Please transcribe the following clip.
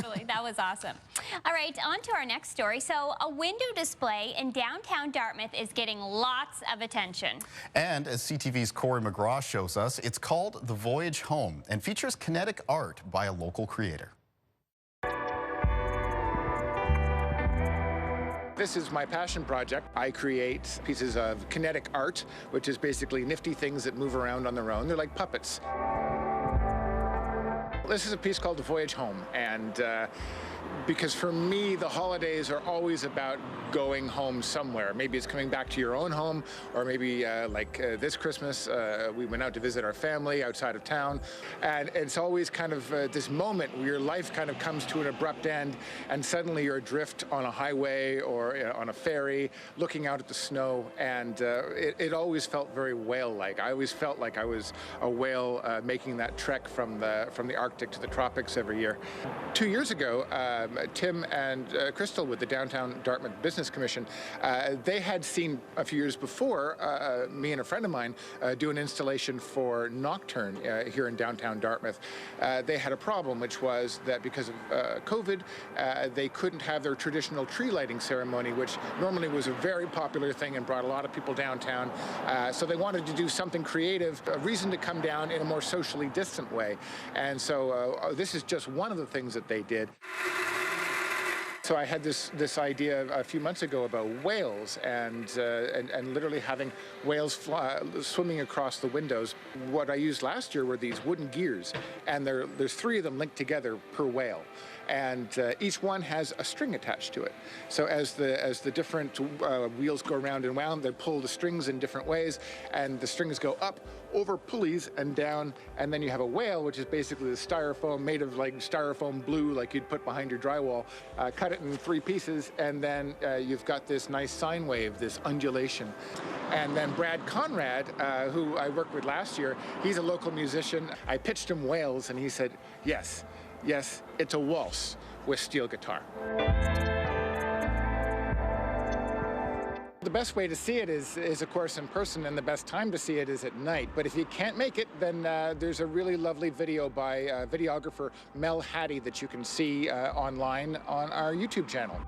Totally. That was awesome. All right, on to our next story. So a window display in downtown Dartmouth is getting lots of attention. And as CTV's Corey McGraw shows us, it's called the Voyage home and features kinetic art by a local creator. This is my passion project. I create pieces of kinetic art, which is basically nifty things that move around on their own. They're like puppets. This is a piece called The Voyage Home, and because for me, the holidays are always about going home somewhere. Maybe it's coming back to your own home, or maybe this Christmas, we went out to visit our family outside of town, and it's always kind of this moment where your life kind of comes to an abrupt end, and suddenly you're adrift on a highway or on a ferry, looking out at the snow, and it always felt very whale-like. I always felt like I was a whale making that trek from the Arctic to the tropics every year. 2 years ago, Tim and Crystal with the Downtown Dartmouth Business Commission, they had seen a few years before me and a friend of mine do an installation for Nocturne here in downtown Dartmouth. They had a problem, which was that because of COVID, they couldn't have their traditional tree lighting ceremony, which normally was a very popular thing and brought a lot of people downtown. So they wanted to do something creative, a reason to come down in a more socially distant way. And so this is just one of the things that they did. So I had this idea a few months ago about whales and literally having whales swimming across the windows. What I used last year were these wooden gears, and there's 3 of them linked together per whale, and each one has a string attached to it. So as the different wheels go around and round, they pull the strings in different ways, and the strings go up over pulleys and down, and then you have a whale, which is basically the styrofoam made of like styrofoam blue, like you'd put behind your drywall. Cut it in 3 pieces, and then you've got this nice sine wave, this undulation. And then Brad Conrad, who I worked with last year, he's a local musician. I pitched him whales, and he said, yes, it's a waltz with steel guitar. The best way to see it is of course in person, and the best time to see it is at night. But if you can't make it, then there's a really lovely video by videographer Mel Hattie that you can see online on our YouTube channel.